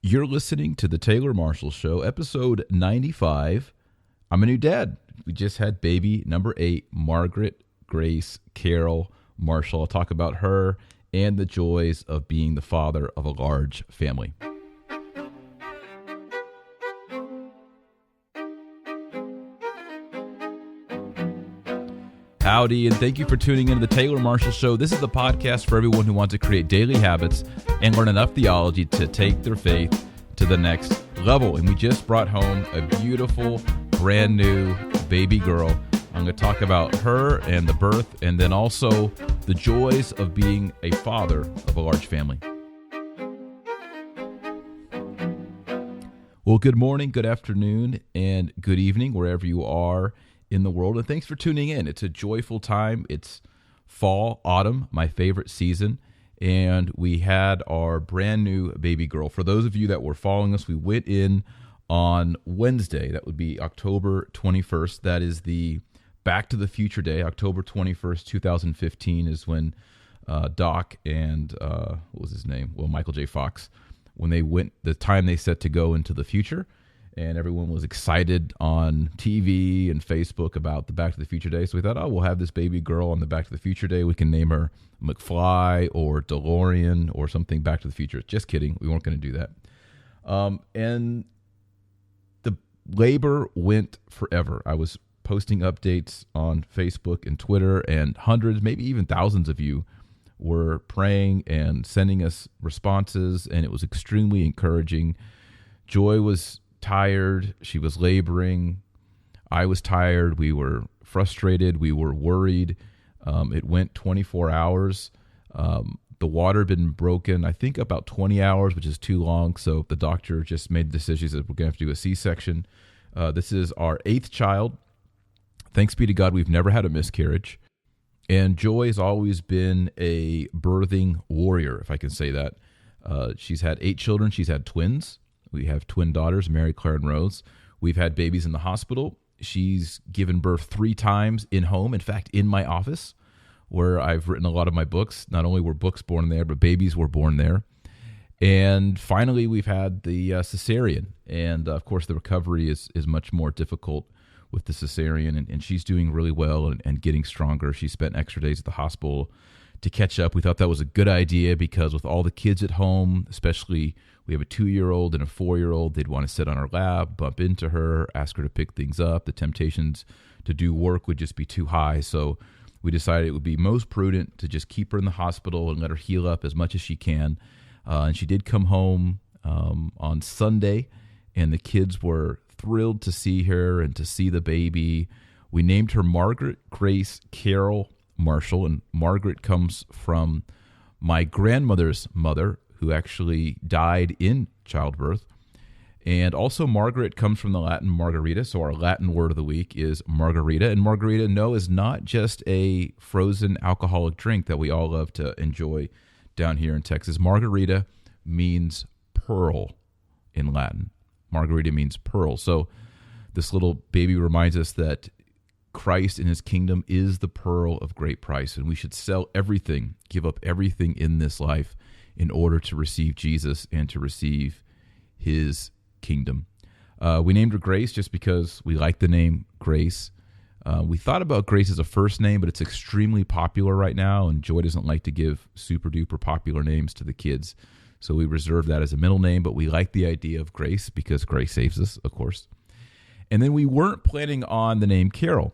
You're listening to The Taylor Marshall Show, episode 95. I'm a new dad. We just had baby number 8, Margaret Grace Carol Marshall. I'll talk about her and the joys of being the father of a large family. Howdy, and thank you for tuning into The Taylor Marshall Show. This is the podcast for everyone who wants to create daily habits and learn enough theology to take their faith to the next level. And we just brought home a beautiful, brand new baby girl. I'm going to talk about her and the birth, and then also the joys of being a father of a large family. Well, good morning, good afternoon, and good evening, wherever you are in the world, and thanks for tuning in. It's a joyful time. It's fall, autumn, my favorite season, and we had our brand new baby girl. For those of you that were following us, we went in on Wednesday. That would be October 21st. That is the Back to the Future Day. October 21st, 2015 is when Doc and, what was his name? Well, Michael J. Fox, when they went, the time they set to go into the future. And everyone was excited on TV and Facebook about the Back to the Future Day. So we thought, we'll have this baby girl on the Back to the Future Day. We can name her McFly or DeLorean or something Back to the Future. Just kidding. We weren't going to do that. And the labor went forever. I was posting updates on Facebook and Twitter, and hundreds, maybe even thousands of you were praying and sending us responses, and it was extremely encouraging. Joy was tired. She was laboring. I was tired. We were frustrated. We were worried. It went 24 hours. The water had been broken, I think about 20 hours, which is too long. So the doctor just made the decision. He said, we're going to have to do a C-section. This is our 8th child. Thanks be to God, we've never had a miscarriage. And Joy has always been a birthing warrior, if I can say that. She's had 8 children. She's had twins. We have twin daughters, Mary, Claire, and Rose. We've had babies in the hospital. She's given birth 3 times in home. In fact, in my office, where I've written a lot of my books. Not only were books born there, but babies were born there. And finally, we've had the cesarean. And, of course, the recovery is much more difficult with the cesarean. And she's doing really well and getting stronger. She spent extra days at the hospital to catch up. We thought that was a good idea because with all the kids at home, especially we have a 2-year-old and a 4-year-old, they'd want to sit on her lap, bump into her, ask her to pick things up. The temptations to do work would just be too high. So we decided it would be most prudent to just keep her in the hospital and let her heal up as much as she can. And she did come home on Sunday, and the kids were thrilled to see her and to see the baby. We named her Margaret Grace Carol Marshall, and Margaret comes from my grandmother's mother, who actually died in childbirth. And also Margaret comes from the Latin margarita, so our Latin word of the week is margarita. And margarita, no, is not just a frozen alcoholic drink that we all love to enjoy down here in Texas. Margarita means pearl in Latin. Margarita means pearl. So this little baby reminds us that Christ in his kingdom is the pearl of great price, and we should sell everything, give up everything in this life in order to receive Jesus and to receive his kingdom. We named her Grace just because we like the name Grace. We thought about Grace as a first name, but it's extremely popular right now, and Joy doesn't like to give super-duper popular names to the kids. So we reserved that as a middle name, but we like the idea of Grace because Grace saves us, of course. And then we weren't planning on the name Carol.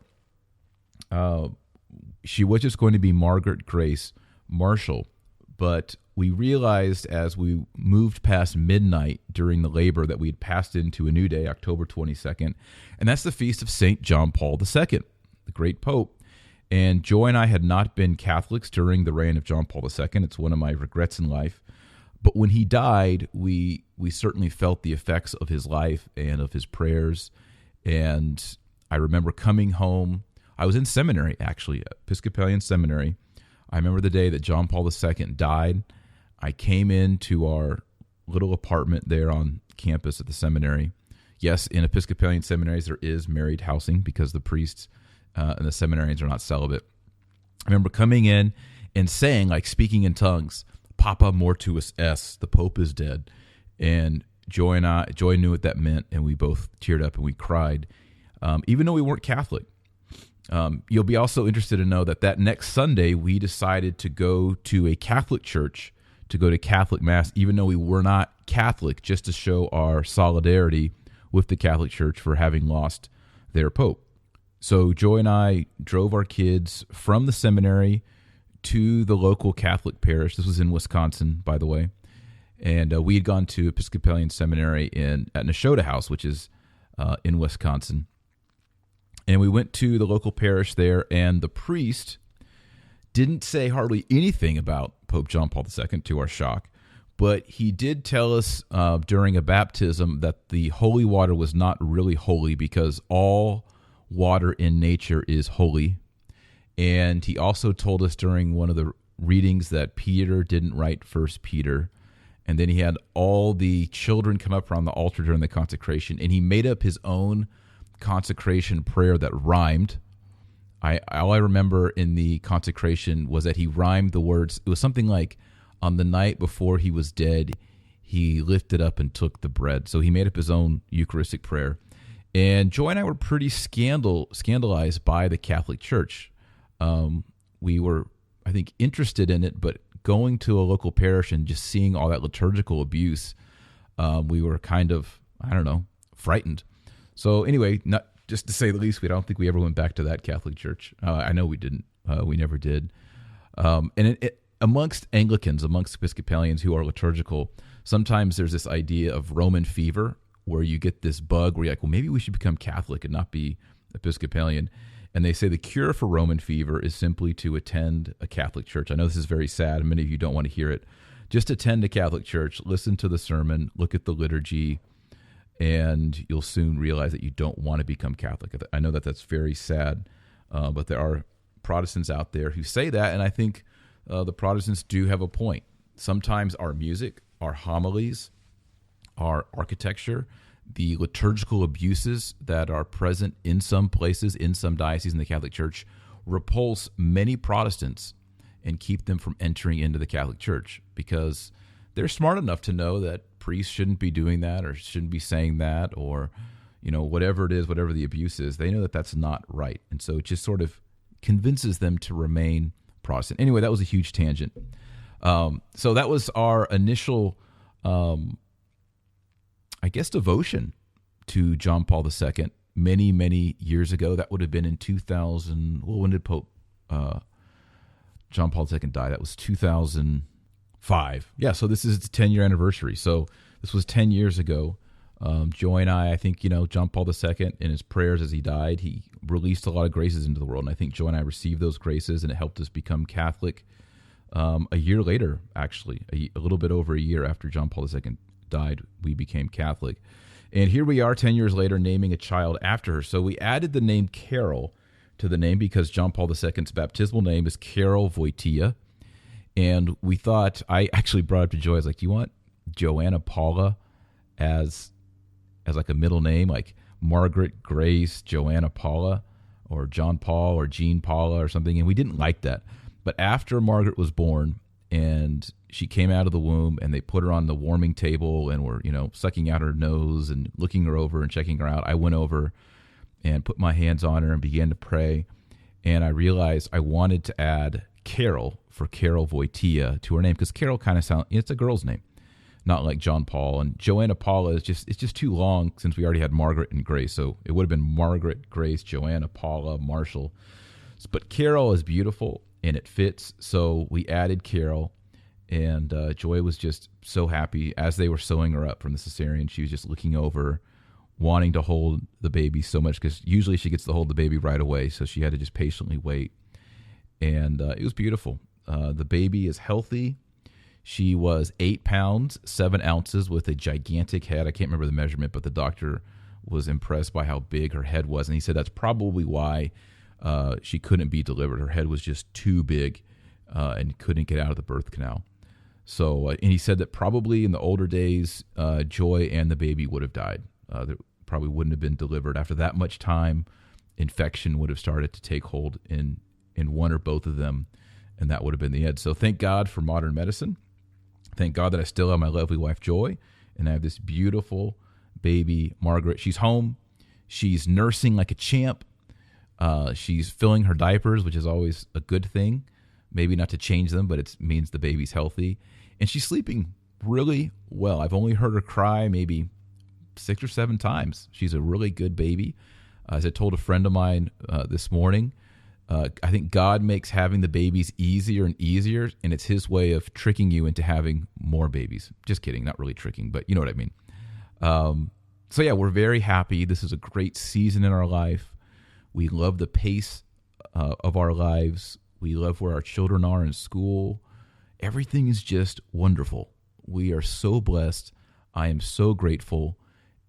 She was just going to be Margaret Grace Marshall, but we realized as we moved past midnight during the labor that we had passed into a new day, October 22nd, and that's the feast of St. John Paul II, the great pope. And Joy and I had not been Catholics during the reign of John Paul II. It's one of my regrets in life. But when he died, we certainly felt the effects of his life and of his prayers. And I remember coming home. I was in seminary, actually, Episcopalian seminary. I remember the day that John Paul II died. I came into our little apartment there on campus at the seminary. Yes, in Episcopalian seminaries, there is married housing because the priests and the seminarians are not celibate. I remember coming in and saying, like speaking in tongues, Papa Mortuus Est, the Pope is dead. And Joy knew what that meant, and we both teared up and we cried, even though we weren't Catholic. You'll be also interested to know that next Sunday, we decided to go to a Catholic church to go to Catholic Mass, even though we were not Catholic, just to show our solidarity with the Catholic Church for having lost their Pope. So Joy and I drove our kids from the seminary to the local Catholic parish. This was in Wisconsin, by the way. And we had gone to Episcopalian Seminary at Nashotah House, which is in Wisconsin. And we went to the local parish there, and the priest didn't say hardly anything about Pope John Paul II, to our shock. But he did tell us during a baptism that the holy water was not really holy because all water in nature is holy. And he also told us during one of the readings that Peter didn't write First Peter. And then he had all the children come up around the altar during the consecration, and he made up his own consecration prayer that rhymed. All I remember in the consecration was that he rhymed the words. It was something like, on the night before he was dead, he lifted up and took the bread. So he made up his own Eucharistic prayer. And Joy and I were pretty scandalized by the Catholic Church. We were, I think, interested in it, but going to a local parish and just seeing all that liturgical abuse, we were kind of, frightened. So anyway, not just to say the least, I don't think we ever went back to that Catholic Church. I know we didn't. We never did. And amongst Anglicans, amongst Episcopalians who are liturgical, sometimes there's this idea of Roman fever where you get this bug where you're like, well, maybe we should become Catholic and not be Episcopalian. And they say the cure for Roman fever is simply to attend a Catholic church. I know this is very sad, and many of you don't want to hear it. Just attend a Catholic church, listen to the sermon, look at the liturgy, and you'll soon realize that you don't want to become Catholic. I know that that's very sad, but there are Protestants out there who say that, and I think the Protestants do have a point. Sometimes our music, our homilies, our architecture, the liturgical abuses that are present in some places, in some dioceses in the Catholic Church, repulse many Protestants and keep them from entering into the Catholic Church because they're smart enough to know that priests shouldn't be doing that or shouldn't be saying that or, whatever it is, whatever the abuse is. They know that that's not right. And so it just sort of convinces them to remain Protestant. Anyway, that was a huge tangent. So that was our initial devotion to John Paul II many, many years ago. That would have been in 2000. Well, when did Pope John Paul II die? That was 2005. Yeah, so this is its 10-year anniversary. So this was 10 years ago. Joy and I think, John Paul II, in his prayers as he died, he released a lot of graces into the world. And I think Joy and I received those graces, and it helped us become Catholic a year later, actually, a little bit over a year after John Paul II died, we became Catholic. And here we are 10 years later naming a child after her. So we added the name Carol to the name because John Paul II's baptismal name is Carol Wojtyła. And we thought, I actually brought up to Joy, I was like, do you want Joanna Paula as like a middle name, like Margaret Grace Joanna Paula or John Paul or Jean Paula or something? And we didn't like that. But after Margaret was born and she came out of the womb and they put her on the warming table and were, sucking out her nose and looking her over and checking her out, I went over and put my hands on her and began to pray. And I realized I wanted to add Carol for Carol Wojtyła to her name because Carol kind of sounds, it's a girl's name, not like John Paul. And Joanna Paula it's just too long since we already had Margaret and Grace. So it would have been Margaret, Grace, Joanna, Paula, Marshall. But Carol is beautiful and it fits. So we added Carol. And Joy was just so happy as they were sewing her up from the cesarean. She was just looking over, wanting to hold the baby so much because usually she gets to hold the baby right away. So she had to just patiently wait. And it was beautiful. The baby is healthy. She was 8 pounds, 7 ounces with a gigantic head. I can't remember the measurement, but the doctor was impressed by how big her head was. And he said that's probably why she couldn't be delivered. Her head was just too big and couldn't get out of the birth canal. So, and he said that probably in the older days, Joy and the baby would have died. They probably wouldn't have been delivered. After that much time, infection would have started to take hold in one or both of them, and that would have been the end. So thank God for modern medicine. Thank God that I still have my lovely wife, Joy, and I have this beautiful baby, Margaret. She's home. She's nursing like a champ. She's filling her diapers, which is always a good thing. Maybe not to change them, but it means the baby's healthy. And she's sleeping really well. I've only heard her cry maybe 6 or 7 times. She's a really good baby. As I told a friend of mine this morning, I think God makes having the babies easier and easier, and it's his way of tricking you into having more babies. Just kidding, not really tricking, but you know what I mean. So yeah, we're very happy. This is a great season in our life. We love the pace of our lives. We love where our children are in school. Everything is just wonderful. We are so blessed. I am so grateful.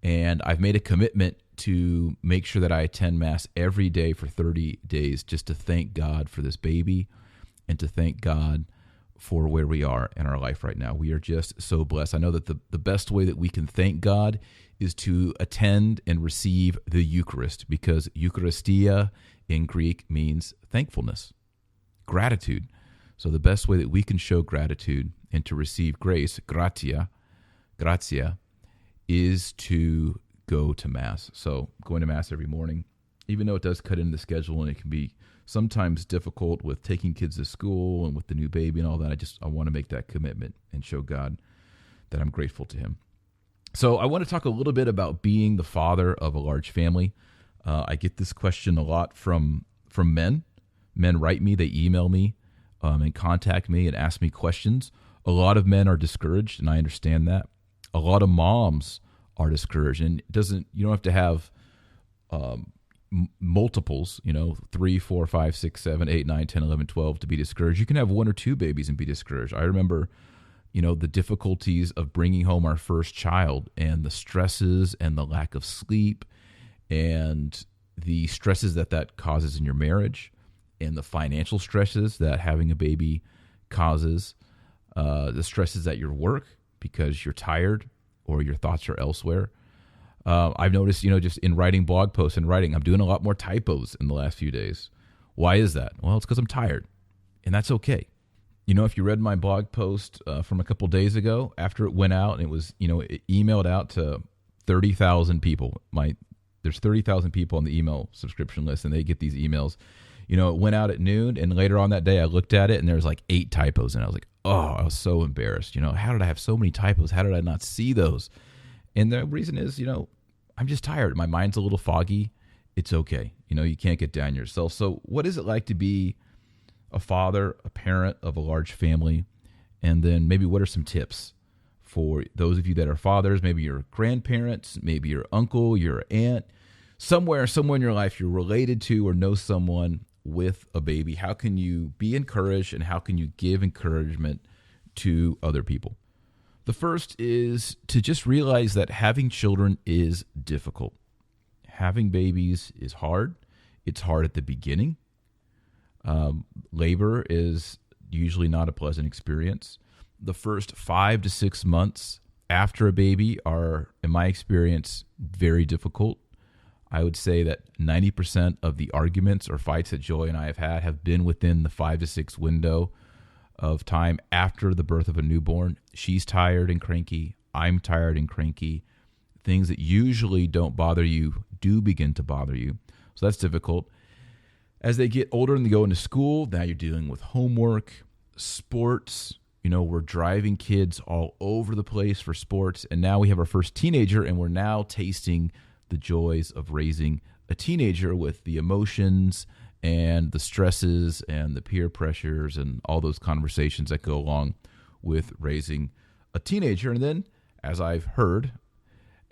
And I've made a commitment to make sure that I attend Mass every day for 30 days just to thank God for this baby and to thank God for where we are in our life right now. We are just so blessed. I know that the best way that we can thank God is to attend and receive the Eucharist, because Eucharistia in Greek means thankfulness, gratitude. So the best way that we can show gratitude and to receive grace, gratia, is to go to Mass. So going to Mass every morning, even though it does cut into the schedule and it can be sometimes difficult with taking kids to school and with the new baby and all that, I want to make that commitment and show God that I'm grateful to him. So I want to talk a little bit about being the father of a large family. I get this question a lot from men. Men write me, they email me and contact me and ask me questions. A lot of men are discouraged, and I understand that. A lot of moms are discouraged, and you don't have to have multiples, 3, 4, 5, 6, 7, 8, 9, 10, 11, 12 to be discouraged. You can have 1 or 2 babies and be discouraged. I remember, the difficulties of bringing home our first child and the stresses and the lack of sleep and the stresses that causes in your marriage and the financial stresses that having a baby causes, the stresses at your work because you're tired or your thoughts are elsewhere. I've noticed, just in writing blog posts and writing, I'm doing a lot more typos in the last few days. Why is that? Well, it's because I'm tired, and that's okay. If you read my blog post from a couple days ago, after it went out and it was, it emailed out to 30,000 people. There's 30,000 people on the email subscription list, and they get these emails. It went out at noon, and later on that day, I looked at it, and there was like 8 typos, and I was like, oh, I was so embarrassed. How did I have so many typos? How did I not see those? And the reason is, I'm just tired. My mind's a little foggy. It's okay. You can't get down yourself. So what is it like to be a father, a parent of a large family? And then maybe what are some tips for those of you that are fathers? Maybe your grandparents, maybe your uncle, your aunt, somewhere in your life you're related to or know someone with a baby. How can you be encouraged, and how can you give encouragement to other people? The first is to just realize that having children is difficult. Having babies is hard. It's hard at the beginning. Labor is usually not a pleasant experience. The first 5 to 6 months after a baby are, in my experience, very difficult. I would say that 90% of the arguments or fights that Joy and I have had have been within the 5 to 6 window of time after the birth of a newborn. She's tired and cranky. I'm tired and cranky. Things that usually don't bother you do begin to bother you. So that's difficult. As they get older and they go into school, now you're dealing with homework, sports. We're driving kids all over the place for sports. And now we have our first teenager, and we're now tasting the joys of raising a teenager with the emotions and the stresses and the peer pressures and all those conversations that go along with raising a teenager. And then, as I've heard,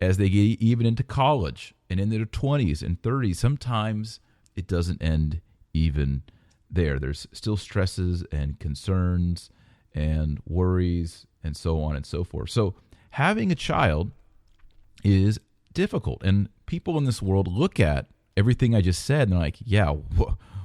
as they get even into college and in their 20s and 30s, sometimes it doesn't end even there. There's still stresses and concerns and worries and so on and so forth. So having a child is difficult. And people in this world look at everything I just said and they're like, yeah,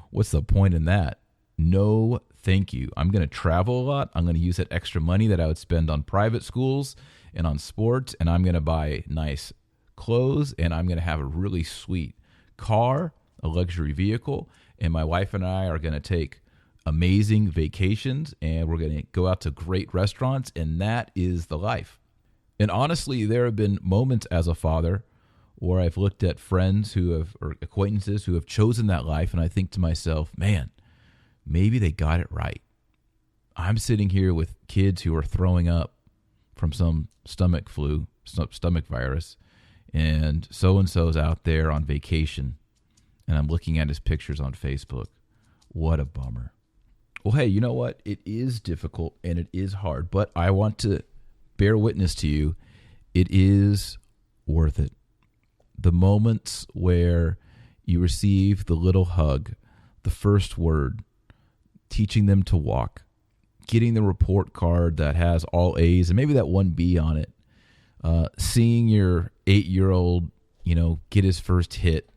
what's the point in that? No, thank you. I'm going to travel a lot. I'm going to use that extra money that I would spend on private schools and on sports, and I'm going to buy nice clothes, and I'm going to have a really sweet car, a luxury vehicle, and my wife and I are going to take amazing vacations, and we're going to go out to great restaurants, and that is the life. And honestly, there have been moments as a father where I've looked at friends or acquaintances who have chosen that life, and I think to myself, man, maybe they got it right. I'm sitting here with kids who are throwing up from some stomach virus, and so-and-so's out there on vacation, and I'm looking at his pictures on Facebook. What a bummer. Well, hey, you know what? It is difficult and it is hard, but I want to bear witness to you. It is worth it. The moments where you receive the little hug, the first word, teaching them to walk, getting the report card that has all A's and maybe that one B on it, seeing your 8-year-old, get his first hit,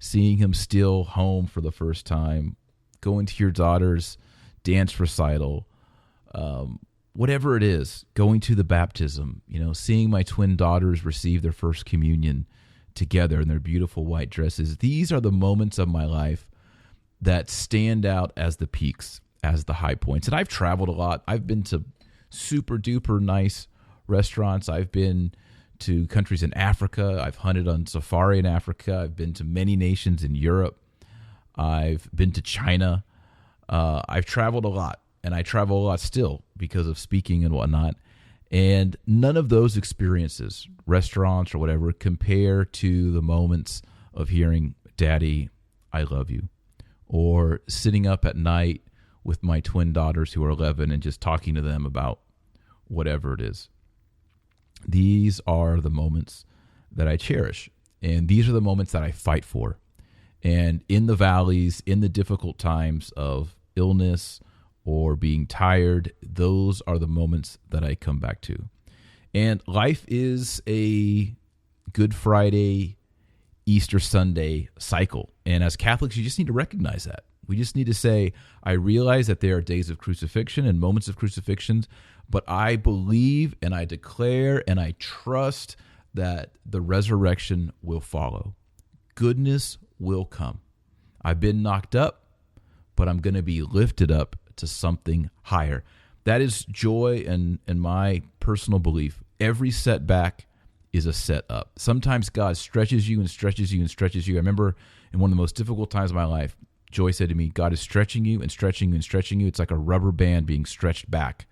seeing him steal home for the first time, going to your daughter's dance recital, whatever it is, going to the baptism, seeing my twin daughters receive their first communion together in their beautiful white dresses. These are the moments of my life that stand out as the peaks, as the high points. And I've traveled a lot. I've been to super duper nice restaurants. I've been to countries in Africa. I've hunted on safari in Africa. I've been to many nations in Europe. I've been to China. I've traveled a lot, and I travel a lot still because of speaking and whatnot. And none of those experiences, restaurants or whatever, compare to the moments of hearing, "Daddy, I love you," or sitting up at night with my twin daughters who are 11 and just talking to them about whatever it is. These are the moments that I cherish, and these are the moments that I fight for. And in the valleys, in the difficult times of illness or being tired, those are the moments that I come back to. And life is a Good Friday, Easter Sunday cycle. And as Catholics, you just need to recognize that. We just need to say, I realize that there are days of crucifixion and moments of crucifixions, but I believe and I declare and I trust that the resurrection will follow. Goodness will come. I've been knocked up, but I'm going to be lifted up to something higher. That is joy and my personal belief. Every setback is a set up. Sometimes God stretches you and stretches you and stretches you. I remember in one of the most difficult times of my life, Joy said to me, God is stretching you and stretching you and stretching you. It's like a rubber band being stretched back,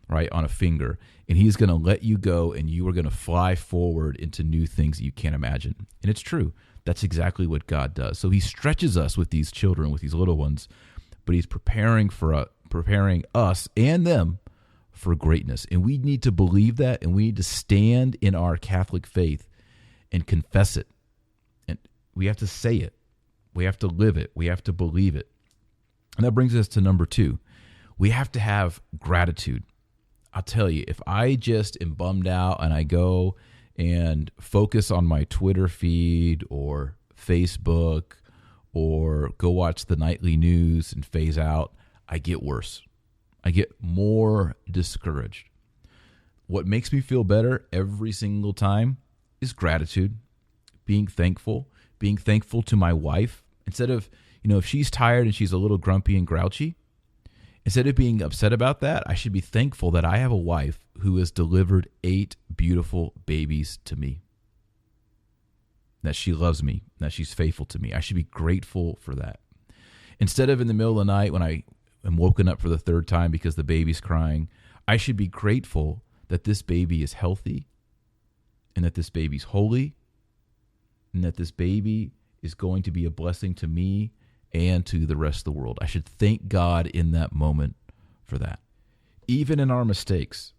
right, on a finger. And he's going to let you go, and you are going to fly forward into new things that you can't imagine. And it's true. That's exactly what God does. So he stretches us with these children, with these little ones, but he's preparing us and them for greatness. And we need to believe that, and we need to stand in our Catholic faith and confess it. And we have to say it. We have to live it. We have to believe it. And that brings us to number 2. We have to have gratitude. I'll tell you, if I just am bummed out and I go and focus on my Twitter feed or Facebook or go watch the nightly news and phase out, I get worse. I get more discouraged. What makes me feel better every single time is gratitude, being thankful to my wife. Instead of, if she's tired and she's a little grumpy and grouchy, instead of being upset about that, I should be thankful that I have a wife who has delivered 8 beautiful babies to me, that she loves me, that she's faithful to me. I should be grateful for that. Instead of in the middle of the night when I am woken up for the 3rd time because the baby's crying, I should be grateful that this baby is healthy and that this baby's holy and that this baby is going to be a blessing to me and to the rest of the world. I should thank God in that moment for that. Even in our mistakes,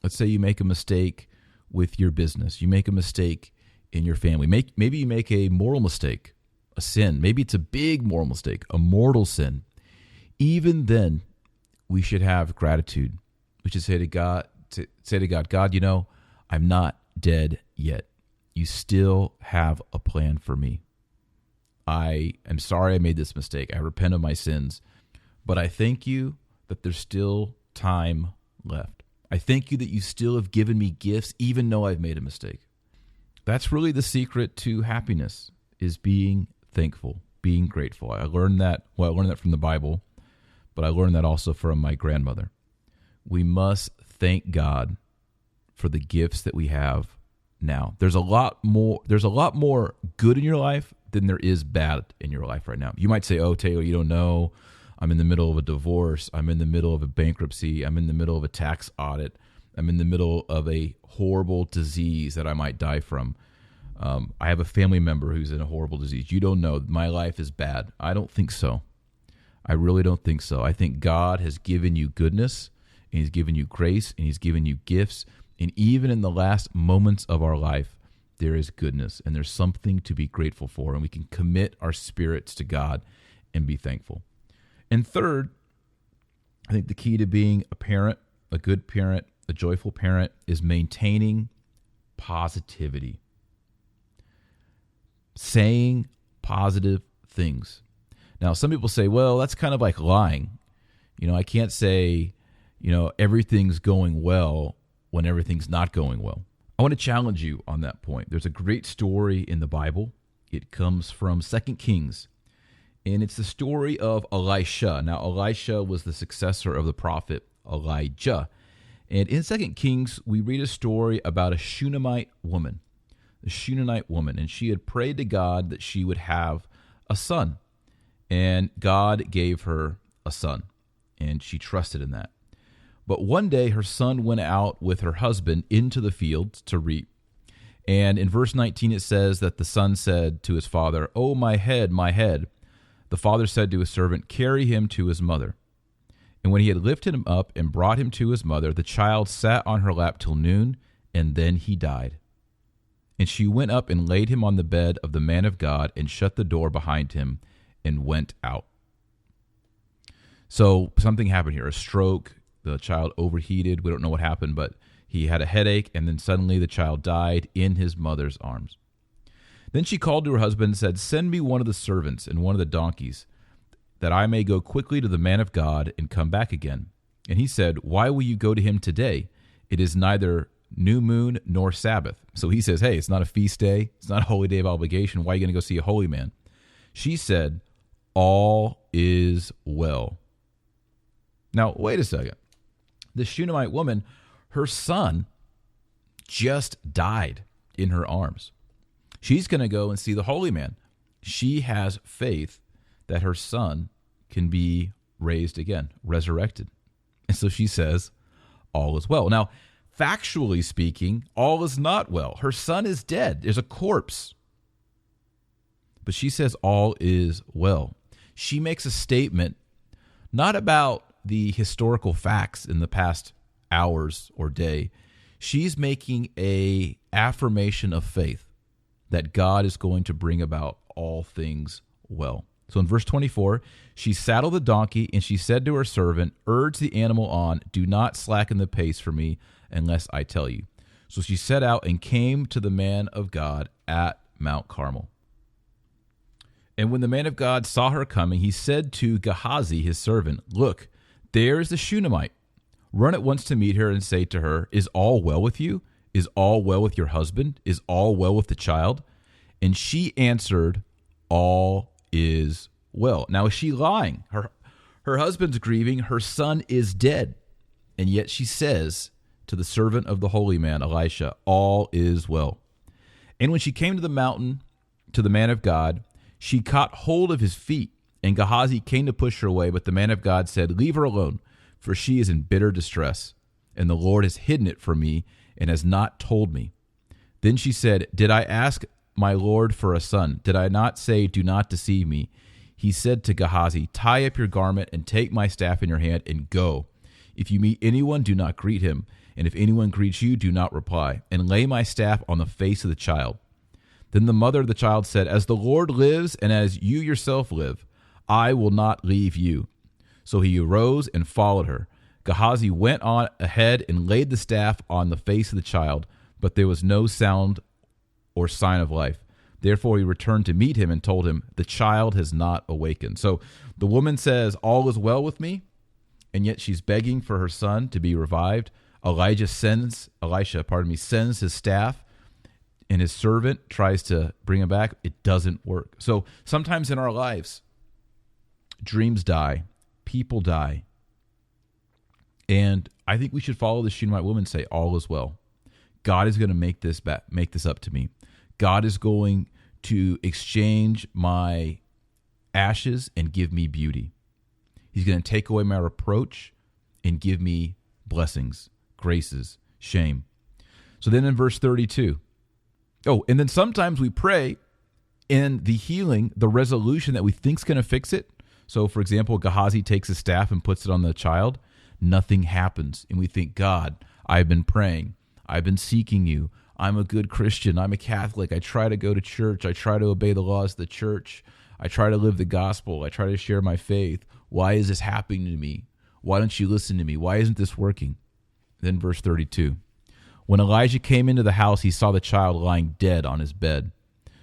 let's say you make a mistake with your business. You make a mistake in your family. Maybe you make a moral mistake, a sin. Maybe it's a big moral mistake, a mortal sin. Even then, we should have gratitude. We should say to God, God, I'm not dead yet. You still have a plan for me. I am sorry I made this mistake. I repent of my sins. But I thank you that there's still time left. I thank you that you still have given me gifts, even though I've made a mistake. That's really the secret to happiness, is being thankful, being grateful. I learned that from the Bible, but I learned that also from my grandmother. We must thank God for the gifts that we have now. There's a lot more good in your life than there is bad in your life right now. You might say, "Oh, Taylor, you don't know. I'm in the middle of a divorce. I'm in the middle of a bankruptcy. I'm in the middle of a tax audit. I'm in the middle of a horrible disease that I might die from. I have a family member who's in a horrible disease. You don't know. My life is bad." I don't think so. I really don't think so. I think God has given you goodness, and He's given you grace, and He's given you gifts. And even in the last moments of our life, there is goodness, and there's something to be grateful for, and we can commit our spirits to God and be thankful. And third, I think the key to being a parent, a good parent, a joyful parent, is maintaining positivity. Saying positive things. Now, some people say, well, that's kind of like lying. I can't say, everything's going well when everything's not going well. I want to challenge you on that point. There's a great story in the Bible. It comes from 2 Kings, and it's the story of Elisha. Now, Elisha was the successor of the prophet Elijah. And in 2 Kings, we read a story about a Shunammite woman, and she had prayed to God that she would have a son. And God gave her a son, and she trusted in that. But one day her son went out with her husband into the fields to reap. And in verse 19 it says that the son said to his father, "Oh, my head, my head." The father said to his servant, "Carry him to his mother." And when he had lifted him up and brought him to his mother, the child sat on her lap till noon, and then he died. And she went up and laid him on the bed of the man of God and shut the door behind him and went out. So something happened here, a stroke. The child overheated. We don't know what happened, but he had a headache, and then suddenly the child died in his mother's arms. Then she called to her husband and said, "Send me one of the servants and one of the donkeys, that I may go quickly to the man of God and come back again." And he said, "Why will you go to him today? It is neither new moon nor Sabbath." So he says, hey, it's not a feast day. It's not a holy day of obligation. Why are you going to go see a holy man? She said, "All is well." Now, wait a second. The Shunammite woman, her son just died in her arms. She's going to go and see the holy man. She has faith that her son can be raised again, resurrected. And so she says, all is well. Now, factually speaking, all is not well. Her son is dead. There's a corpse. But she says all is well. She makes a statement not about the historical facts in the past hours or day. She's making a affirmation of faith that God is going to bring about all things well. So in verse 24, she saddled the donkey and she said to her servant, "Urge the animal on, do not slacken the pace for me unless I tell you." So she set out and came to the man of God at Mount Carmel. And when the man of God saw her coming, he said to Gehazi, his servant, "Look, there is the Shunammite. Run at once to meet her and say to her, 'Is all well with you? Is all well with your husband? Is all well with the child?' And she answered, 'All is well.'" Now, is she lying? Her husband's grieving. Her son is dead. And yet she says to the servant of the holy man, Elisha, "All is well." And when she came to the mountain, to the man of God, she caught hold of his feet. And Gehazi came to push her away, but the man of God said, "Leave her alone, for she is in bitter distress, and the Lord has hidden it from me and has not told me." Then she said, "Did I ask my Lord for a son? Did I not say, 'Do not deceive me'?" He said to Gehazi, "Tie up your garment and take my staff in your hand and go. If you meet anyone, do not greet him, and if anyone greets you, do not reply, and lay my staff on the face of the child." Then the mother of the child said, "As the Lord lives and as you yourself live, I will not leave you." So he arose and followed her. Gehazi went on ahead and laid the staff on the face of the child, but there was no sound or sign of life. Therefore he returned to meet him and told him, "The child has not awakened." So the woman says, "All is well with me," and yet she's begging for her son to be revived. Elisha sends his staff, and his servant tries to bring him back. It doesn't work. So sometimes in our lives, dreams die, people die, and I think we should follow the Shunammite woman and say, all is well. God is going to make this up to me. God is going to exchange my ashes and give me beauty. He's going to take away my reproach and give me blessings, graces, shame. So then in verse 32, and then sometimes we pray and the healing, the resolution that we think is going to fix it. So for example, Gehazi takes a staff and puts it on the child. Nothing happens. And we think, God, I've been praying. I've been seeking you. I'm a good Christian. I'm a Catholic. I try to go to church. I try to obey the laws of the church. I try to live the gospel. I try to share my faith. Why is this happening to me? Why don't you listen to me? Why isn't this working? Then verse 32. When Elijah came into the house, he saw the child lying dead on his bed.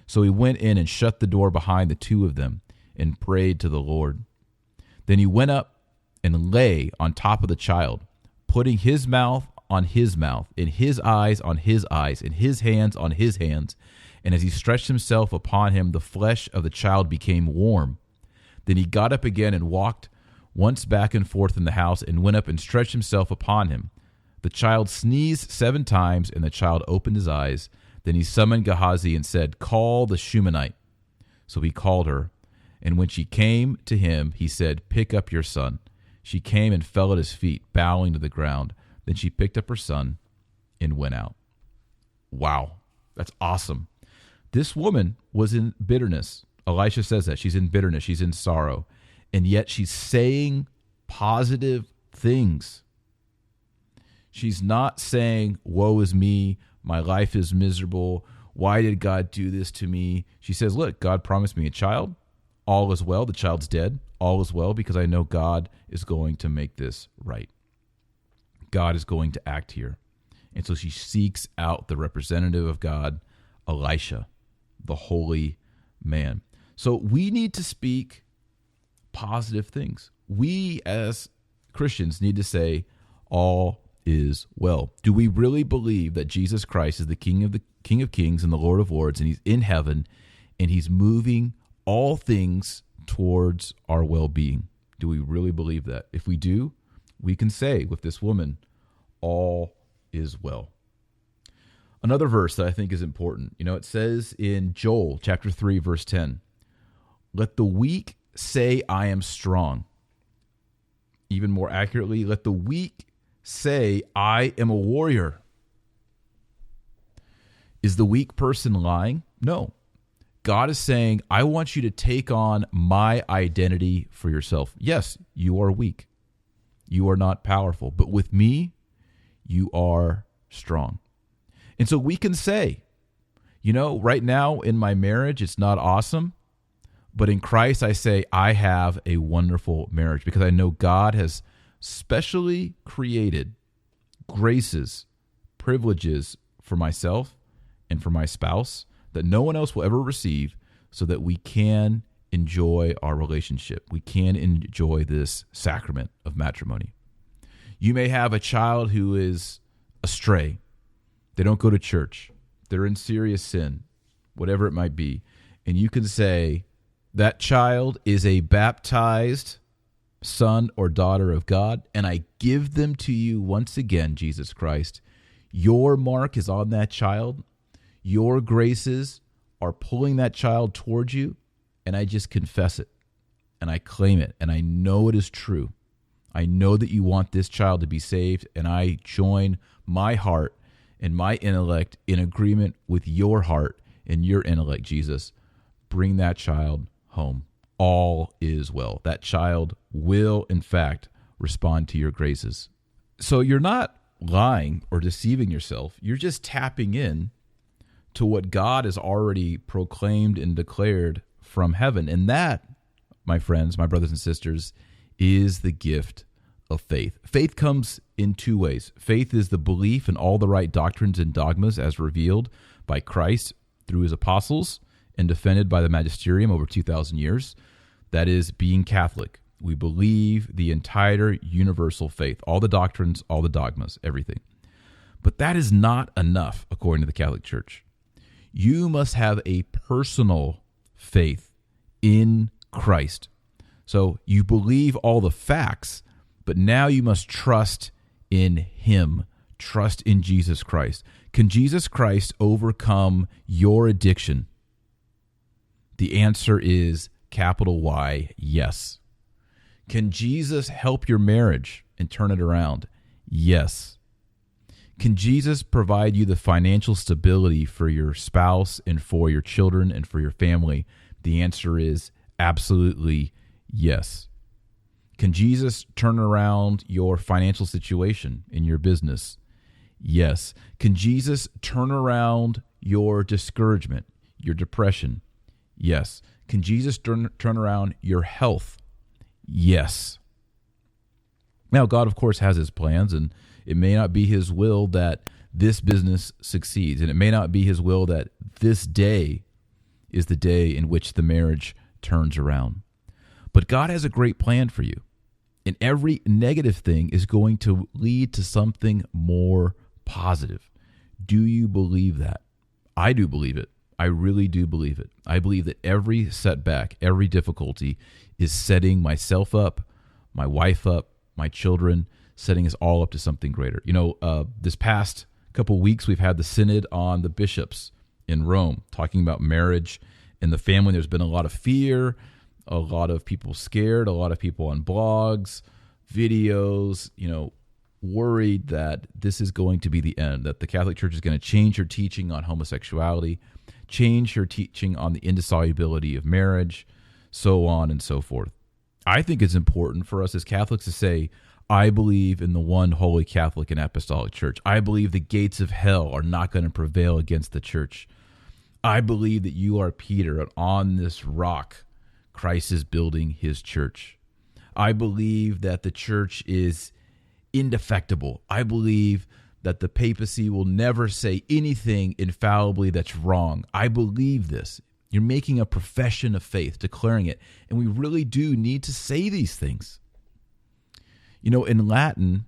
So he went in and shut the door behind the two of them and prayed to the Lord. Then he went up and lay on top of the child, putting his mouth on his mouth, and his eyes on his eyes, and his hands on his hands. And as he stretched himself upon him, the flesh of the child became warm. Then he got up again and walked once back and forth in the house, and went up and stretched himself upon him. The child sneezed 7 times, and the child opened his eyes. Then he summoned Gehazi and said, "Call the Shunammite." So he called her, and when she came to him, he said, "Pick up your son." She came and fell at his feet, bowing to the ground. Then she picked up her son and went out. Wow, that's awesome. This woman was in bitterness. Elisha says that. She's in bitterness. She's in sorrow. And yet she's saying positive things. She's not saying, "Woe is me. My life is miserable. Why did God do this to me?" She says, "Look, God promised me a child. All is well. The child's dead. All is well because I know God is going to make this right. God is going to act here." And so she seeks out the representative of God, Elisha, the holy man. So we need to speak positive things. We as Christians need to say, all is well. Do we really believe that Jesus Christ is the King of Kings and the Lord of Lords, and he's in heaven, and he's moving all things towards our well-being? Do we really believe that? If we do, we can say with this woman, all is well. Another verse that I think is important, it says in Joel chapter 3, verse 10, "Let the weak say I am strong." Even more accurately, let the weak say I am a warrior. Is the weak person lying? No. God is saying, I want you to take on my identity for yourself. Yes, you are weak. You are not powerful. But with me, you are strong. And so we can say, right now in my marriage, it's not awesome. But in Christ, I say I have a wonderful marriage because I know God has specially created graces, privileges for myself and for my spouse that no one else will ever receive, so that we can enjoy our relationship. We can enjoy this sacrament of matrimony. You may have a child who is astray. They don't go to church. They're in serious sin, whatever it might be. And you can say, that child is a baptized son or daughter of God, and I give them to you once again, Jesus Christ. Your mark is on that child. Your graces are pulling that child towards you, and I just confess it, and I claim it, and I know it is true. I know that you want this child to be saved, and I join my heart and my intellect in agreement with your heart and your intellect, Jesus. Bring that child home. All is well. That child will, in fact, respond to your graces. So you're not lying or deceiving yourself. You're just tapping in to what God has already proclaimed and declared from heaven. And that, my friends, my brothers and sisters, is the gift of faith. Faith comes in 2 ways. Faith is the belief in all the right doctrines and dogmas as revealed by Christ through his apostles and defended by the magisterium over 2,000 years. That is being Catholic. We believe the entire universal faith, all the doctrines, all the dogmas, everything. But that is not enough, according to the Catholic Church. You must have a personal faith in Christ. So you believe all the facts, but now you must trust in him trust in Jesus Christ? Can Jesus Christ overcome your addiction? The answer is capital Y, yes. Can Jesus help your marriage and turn it around? Yes. Can Jesus provide you the financial stability for your spouse and for your children and for your family? The answer is absolutely yes. Can Jesus turn around your financial situation in your business? Yes. Can Jesus turn around your discouragement, your depression? Yes. Can Jesus turn around your health? Yes. Now, God, of course, has his plans, and it may not be his will that this business succeeds, and it may not be his will that this day is the day in which the marriage turns around. But God has a great plan for you, and every negative thing is going to lead to something more positive. Do you believe that? I do believe it. I really do believe it. I believe that every setback, every difficulty is setting myself up, my wife up, my children, setting us all up to something greater. This past couple of weeks, we've had the synod on the bishops in Rome, talking about marriage and the family. There's been a lot of fear, a lot of people scared, a lot of people on blogs, videos, worried that this is going to be the end, that the Catholic Church is going to change her teaching on homosexuality, change her teaching on the indissolubility of marriage, so on and so forth. I think it's important for us as Catholics to say, I believe in the one holy Catholic and Apostolic Church. I believe the gates of hell are not going to prevail against the church. I believe that you are Peter, and on this rock, Christ is building his church. I believe that the church is indefectible. I believe that the papacy will never say anything infallibly that's wrong. I believe this. You're making a profession of faith, declaring it. And we really do need to say these things. In Latin,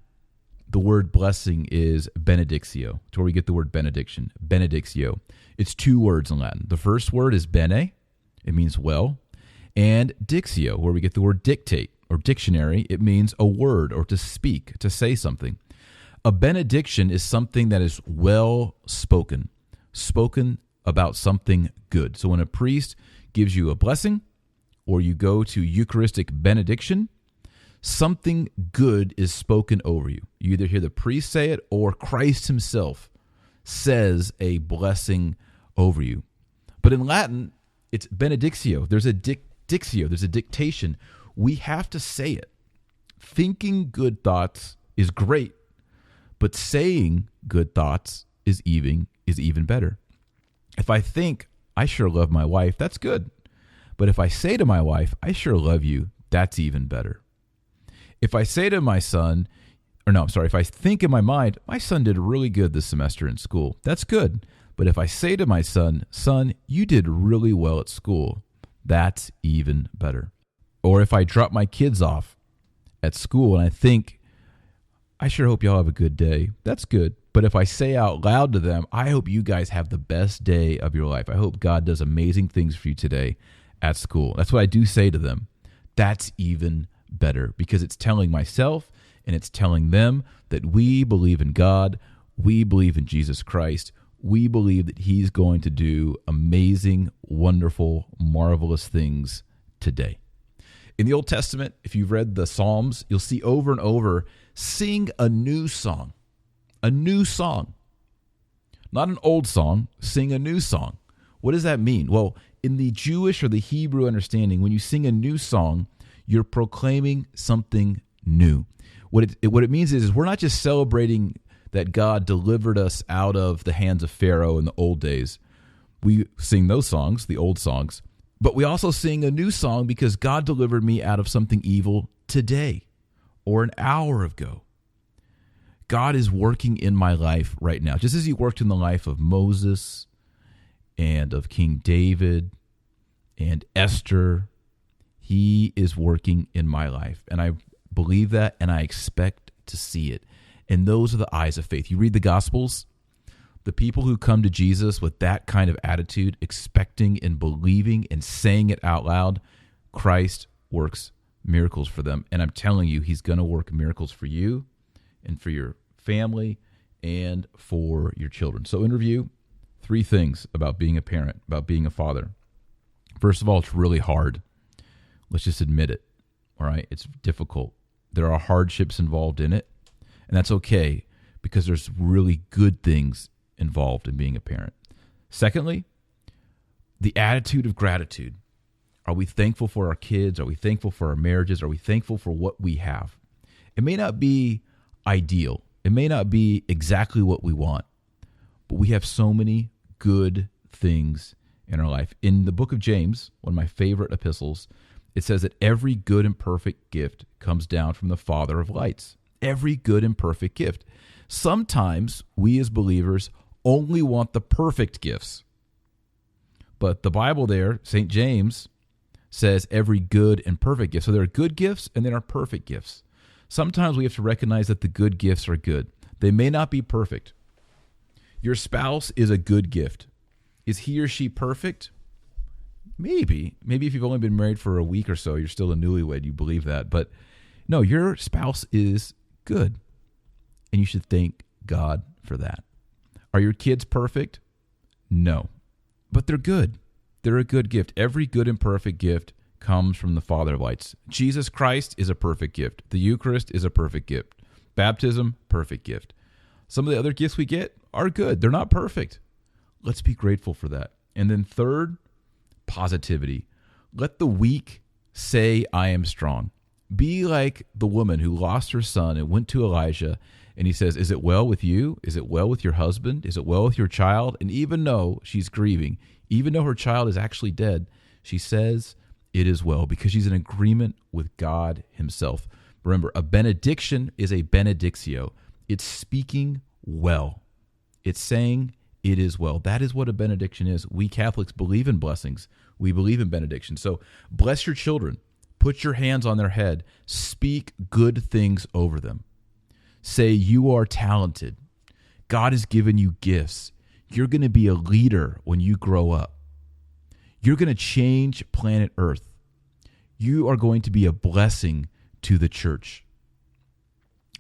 the word blessing is benedictio. It's where we get the word benediction, benedictio. It's two words in Latin. The first word is bene, it means well, and dictio, where we get the word dictate or dictionary. It means a word or to speak, to say something. A benediction is something that is well spoken about something good. So when a priest gives you a blessing or you go to Eucharistic benediction, something good is spoken over you. You either hear the priest say it or Christ himself says a blessing over you. But in Latin, it's benedictio. There's a dictio. There's a dictation. We have to say it. Thinking good thoughts is great, but saying good thoughts is even better. If I think, I sure love my wife, that's good. But if I say to my wife, I sure love you, that's even better. If I say to my son, if I think in my mind, my son did really good this semester in school, that's good. But if I say to my son, you did really well at school, that's even better. Or if I drop my kids off at school and I think, I sure hope y'all have a good day, that's good. But if I say out loud to them, I hope you guys have the best day of your life. I hope God does amazing things for you today at school. That's what I do say to them. That's even better because it's telling myself and it's telling them that we believe in God. We believe in Jesus Christ. We believe that he's going to do amazing, wonderful, marvelous things today. In the Old Testament, if you've read the Psalms, you'll see over and over, sing a new song. A new song. Not an old song, sing a new song. What does that mean? Well, in the Jewish or the Hebrew understanding, when you sing a new song, you're proclaiming something new. What it means is we're not just celebrating that God delivered us out of the hands of Pharaoh in the old days. We sing those songs, the old songs, but we also sing a new song because God delivered me out of something evil today or an hour ago. God is working in my life right now, just as he worked in the life of Moses and of King David and Esther. He is working in my life, and I believe that, and I expect to see it. And those are the eyes of faith. You read the Gospels, the people who come to Jesus with that kind of attitude, expecting and believing and saying it out loud, Christ works miracles for them. And I'm telling you, he's going to work miracles for you and for your family and for your children. So in review, 3 things about being a parent, about being a father. First of all, it's really hard. Let's just admit it. All right. It's difficult. There are hardships involved in it, and that's okay because there's really good things involved in being a parent. Secondly, the attitude of gratitude. Are we thankful for our kids? Are we thankful for our marriages? Are we thankful for what we have? It may not be ideal. It may not be exactly what we want, but we have so many good things in our life. In the book of James, one of my favorite epistles, it says that every good and perfect gift comes down from the Father of lights. Every good and perfect gift. Sometimes we as believers only want the perfect gifts. But the Bible there, St. James, says every good and perfect gift. So there are good gifts and there are perfect gifts. Sometimes we have to recognize that the good gifts are good. They may not be perfect. Your spouse is a good gift. Is he or she perfect? Maybe. Maybe if you've only been married for a week or so, you're still a newlywed, you believe that. But no, your spouse is good. And you should thank God for that. Are your kids perfect? No. But they're good. They're a good gift. Every good and perfect gift comes from the Father of lights. Jesus Christ is a perfect gift. The Eucharist is a perfect gift. Baptism, perfect gift. Some of the other gifts we get are good. They're not perfect. Let's be grateful for that. And then third, positivity. Let the weak say, I am strong. Be like the woman who lost her son and went to Elijah, and he says, is it well with you? Is it well with your husband? Is it well with your child? And even though she's grieving, even though her child is actually dead, she says it is well because she's in agreement with God himself. Remember, a benediction is a benedictio. It's speaking well. It's saying it is well. That is what a benediction is. We Catholics believe in blessings. We believe in benediction. So bless your children. Put your hands on their head. Speak good things over them. Say you are talented. God has given you gifts. You're going to be a leader when you grow up. You're going to change planet Earth. You are going to be a blessing to the church.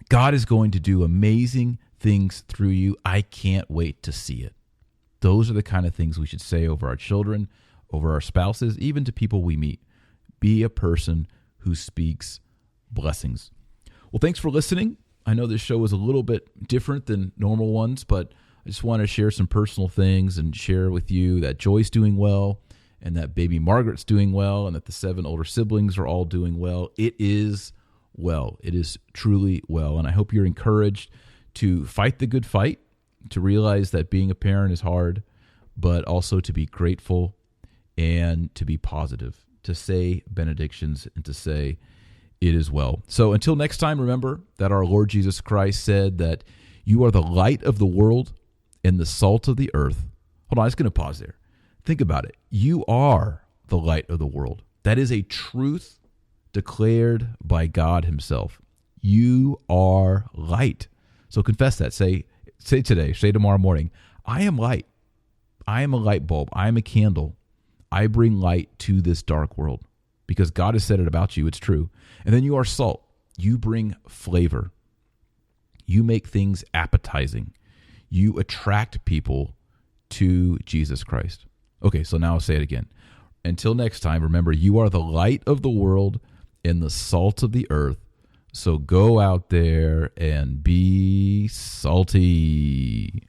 God is going to do amazing things through you. I can't wait to see it. Those are the kind of things we should say over our children, over our spouses, even to people we meet. Be a person who speaks blessings. Well, thanks for listening. I know this show was a little bit different than normal ones, but I just want to share some personal things and share with you that Joy's doing well and that baby Margaret's doing well and that the 7 older siblings are all doing well. It is well. It is truly well. And I hope you're encouraged to fight the good fight, to realize that being a parent is hard, but also to be grateful and to be positive, to say benedictions and to say it is well. So until next time, remember that our Lord Jesus Christ said that you are the light of the world and the salt of the earth. Hold on, I'm just going to pause there. Think about it. You are the light of the world. That is a truth declared by God himself. You are light. So confess that. Say today, say tomorrow morning, I am light. I am a light bulb. I am a candle. I bring light to this dark world because God has said it about you. It's true. And then you are salt. You bring flavor. You make things appetizing. You attract people to Jesus Christ. Okay, so now I'll say it again. Until next time, remember, you are the light of the world and the salt of the earth. So go out there and be salty.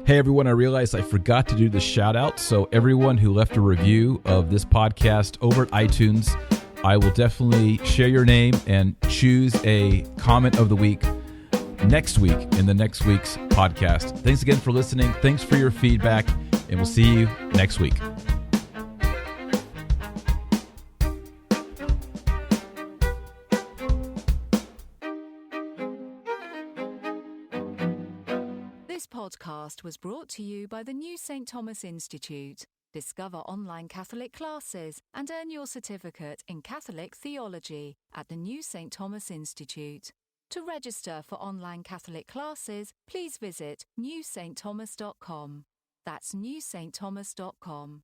Hey everyone, I realized I forgot to do the shout out. So everyone who left a review of this podcast over at iTunes, I will definitely share your name and choose a comment of the week next week in the next week's podcast. Thanks again for listening. Thanks for your feedback, and we'll see you next week. This podcast was brought to you by the New St. Thomas Institute. Discover online Catholic classes and earn your certificate in Catholic theology at the New St. Thomas Institute. To register for online Catholic classes, please visit newstthomas.com. That's newstthomas.com.